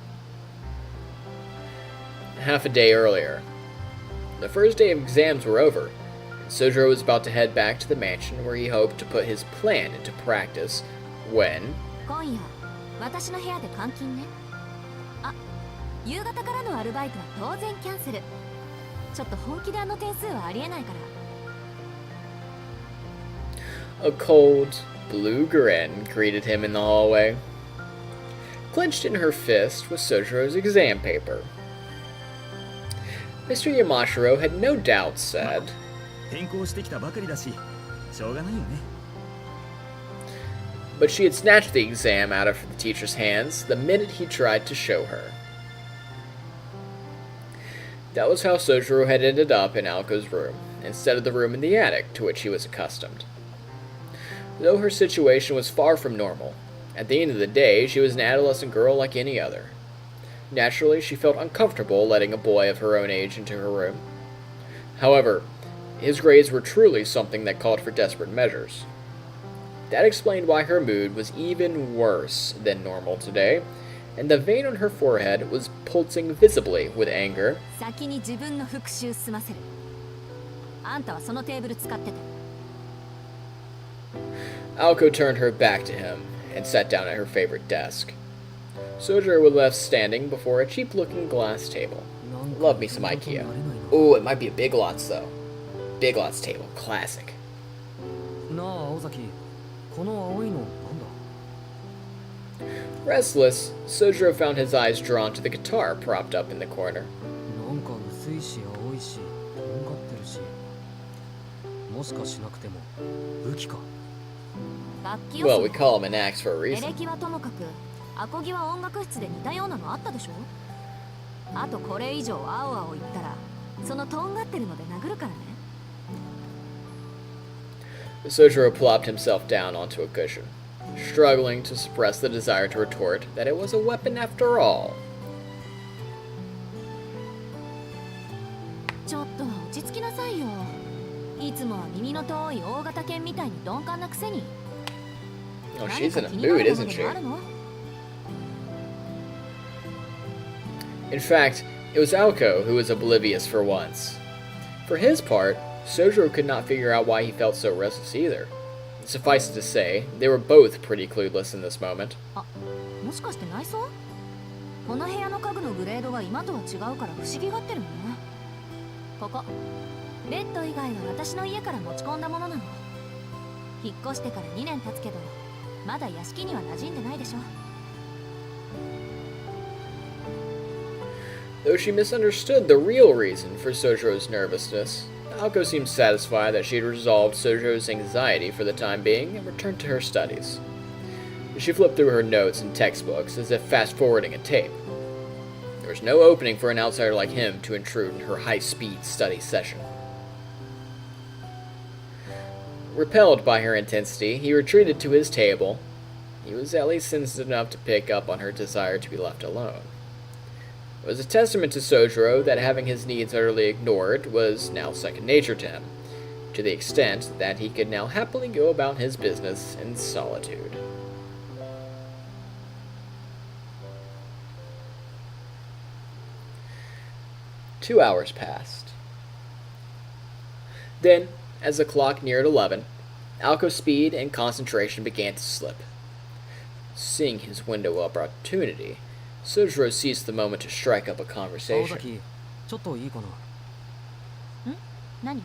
Half a day earlier, the first day of exams were over, and Sojiro was about to head back to the mansion where he hoped to put his plan into practice when... 今夜私の部屋で監禁ね。あ、夕方からのアルバイトは当然キャンセル。ちょっと本気であの点数はありえないから。 A cold, blue grin greeted him in the hallway. Clenched in her fist was Sojiro's exam paper. Mr. Yamashiro had no doubt said, 転校してきたばかりだし、しょうがないよね。 but she had snatched the exam out of the teacher's hands the minute he tried to show her. That was how Sojiro had ended up in Aoko's room, instead of the room in the attic to which he was accustomed. Though her situation was far from normal, at the end of the day she was an adolescent girl like any other. Naturally, she felt uncomfortable letting a boy of her own age into her room. However, his grades were truly something that called for desperate measures. That explained why her mood was even worse than normal today, and the vein on her forehead was pulsing visibly with anger. 先に自分の復習済ませる。あんたはそのテーブル使ってて。 Aoko turned her back to him and sat down at her favorite desk. Sojiro was left standing before a cheap-looking glass table. Love me some IKEA. Ooh, it might be a Big Lots though. Big Lots table, classic. なあ青崎、この青いのなんだ？ Restless, Sojiro found his eyes drawn to the guitar propped up in the corner. なんか薄いし青いしとんがってるし、もしかしなくても武器か？ 楽器 Well, を we call him an axe for a エ reason. レキはともかくアコギは音楽室で似たようなのあったでしょ。あとこれ以上青々言ったらそのとんがってるので殴るからね。 Sojiro plopped himself down onto a cushion, struggling to suppress the desire to retort that it was a weapon after all. ちょっとは落ち着きなさいよ。いつもは耳の遠い大型犬みたいに鈍感なくせに。 Oh, 何 she's か in a 気にな mood, るもの isn't で she? もあるの？ In fact, it was Aoko who was oblivious for once. For his part, Sojiro could not figure out why he felt so restless either. Suffice it to say, they were both pretty clueless in this moment. あ、もしかして内装？この部屋の家具のグレードが今とは違うから不思議がってるのね。ここ、ベッド以外は私の家から持ち込んだものなの。引っ越してから2年経つけど、まだ屋敷には馴染んでないでしょ。 Though she misunderstood the real reason for Sojiro's nervousness, Aoko seemed satisfied that she had resolved Sojiro's anxiety for the time being and returned to her studies. She flipped through her notes and textbooks as if fast-forwarding a tape. There was no opening for an outsider like him to intrude in her high-speed study session. Repelled by her intensity, he retreated to his table. He was at least sensitive enough to pick up on her desire to be left alone. It was a testament to Sojiro that having his needs utterly ignored was now second nature to him, to the extent that he could now happily go about his business in solitude. Two hours passed. Then, as the clock neared 11, Alco's speed and concentration began to slip. Seeing his window of opportunity, Sojiro seized the moment to strike up a 青 conversation. 崎ちょっといいかな。何？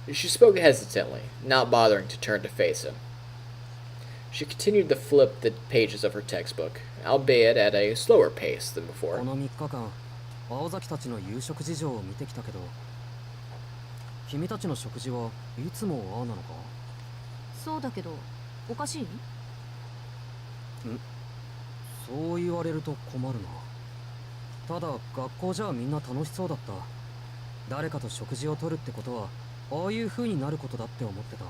She spoke hesitantly, not bothering to turn to face him. She continued to flip the pages of her textbook, albeit at a slower pace than こ before. の3日間青崎たちの夕食事情を見てきたけど、君たちの食事はいつもああなのか？そうだけどおかしい？そう言われると困るな。ただ学校じゃみんな楽しそうだった。誰かと食事をとるってことはああいう風になることだって思ってた。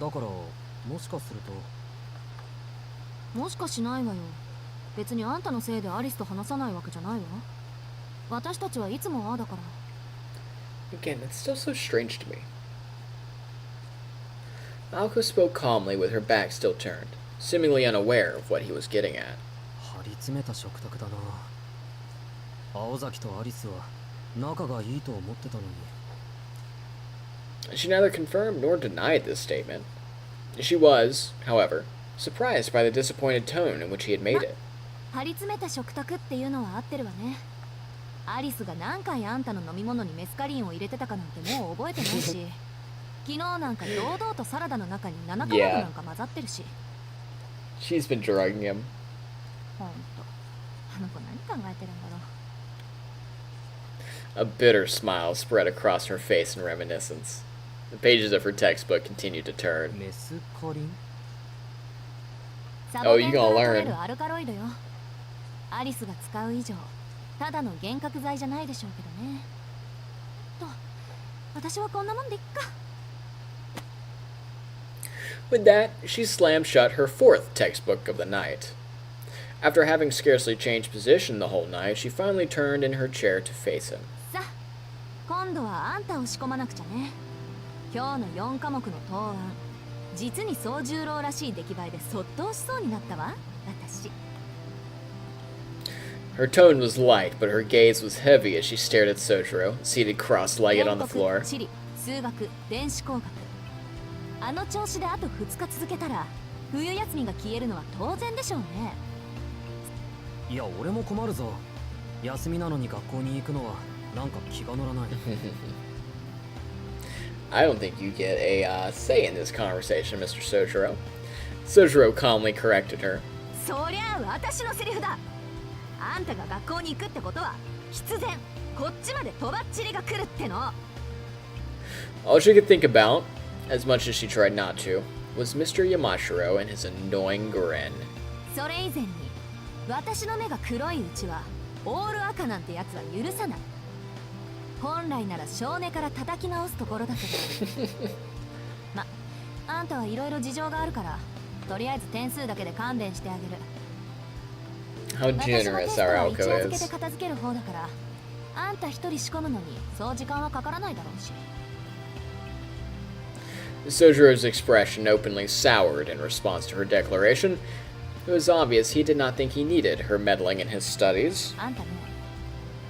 だからもしかすると。もしかしないわよ。別にあんたのせいでアリスと話さないわけじゃないわ。私たちはいつもああだから。Again, it's still so strange to me. Alco spoke calmly with her back still turned, seemingly unaware of what he was getting at. 張り詰めた食卓だな。青崎とアリスは仲がいいと思ってたのに。She neither confirmed nor denied this statement. She was, however, surprised by the disappointed tone in which he had made it. 張り詰めた食卓っていうのは合ってるわね。アリスが何回あんたの飲み物にメスカリンを入れてたかなんてもう覚えてないし、昨日なんか堂々とサラダの中に七卵なんか混ざってるし。She's been drugging him. ほんと、あの子何考えてるんだろう。A bitter smile spread across her face in reminiscence. The pages of her textbook continued to turn. メスカリン？サボテン you か gonna ら取 learn. れるアルカロイドよ。アリスが使う以上、ただの幻覚剤じゃないでしょうけどね。と、私はこんなもんでいっか。With that, she slammed shut her fourth textbook of the night. After having scarcely changed position the whole night, she finally turned in her chair to face him. さあ、今度はあんたを仕込まなくちゃね。今日の4科目の答案、実に総十郎らしい出来栄えでそっと押しそうになったわ、私。Her tone was light, but her gaze was heavy as she stared at Sojiro, seated cross-legged on the 原 floor. 告、地理、数学、電子工学。あの調子であと2日続けたら、冬休みが消えるのは当然でしょうね。いや俺も困るぞ。休みなのに学校に行くのはなんか気が乗らない。I don't think you get a say in this conversation, Mr. Sojiro. Sojiro calmly corrected her. そりゃあ私のセリフだ。あんたが学校に行くってことは必然こっちまでとばっちりが来るっての。 All she could think about, as much as she tried not to, was Mr. Yamashiro and his annoying grin. それ以前に私の目が黒いうちはオール赤なんてやつは許さない。本来なら少年から叩き直すところだけどま、あんたはいろいろ事情があるからとりあえず点数だけで勘弁してあげる。 How 私もテ generous スト our は一 Alco 夜漬け is. で片付ける方だからあんた一人仕込むのにそう時間はかからないだろうし。 Sojiro's expression openly soured in response to her declaration. It was obvious he did not think he needed her meddling in his studies. あんたね、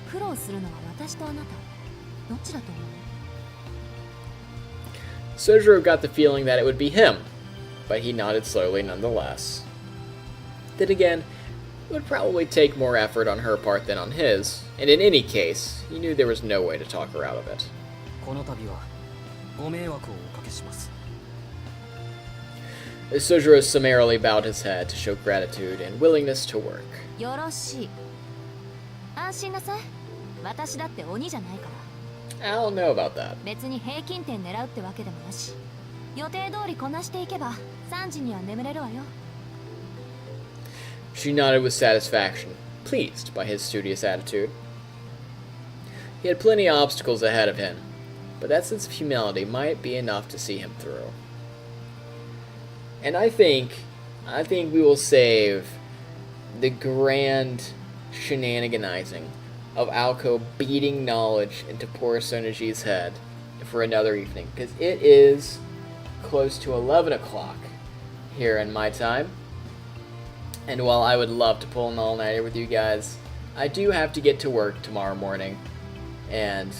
苦労するのは私とあなたどっちだと思う？ Sojiro got the feeling that it would be him, but he nodded slowly nonetheless. Then again, it would probably take more effort on her part than on his, and in any case, he knew there was no way to talk her out of it. この度はご迷惑をおかけします。 Sojiro summarily bowed his head to show gratitude and willingness to work. よろしい。安心なさい。私だって鬼じゃないから。 I don't know about that. 別に平均点狙うってわけでもなし。予定通りこなしていけば3時には眠れるわよ。 She nodded with satisfaction, pleased by his studious attitude. He had plenty of obstacles ahead of him, but that sense of humility might be enough to see him through. And I think we will save the grand shenaniganizing of Alco beating knowledge into poor Sonaji's head for another evening, because it is close to 11 o'clock here in my time. And while I would love to pull an all-nighter with you guys, I do have to get to work tomorrow morning, and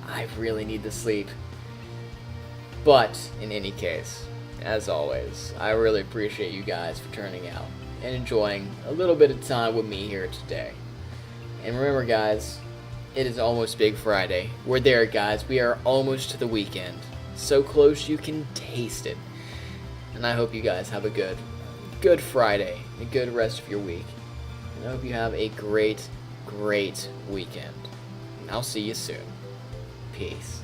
I really need the sleep. But in any case, as always, I really appreciate you guys for turning out and enjoying a little bit of time with me here today. And remember, guys, it is almost Big Friday. We're there, guys. We are almost to the weekend. So close you can taste it. And I hope you guys have a good Friday, a good rest of your week. And I hope you have a great weekend. And I'll see you soon. Peace.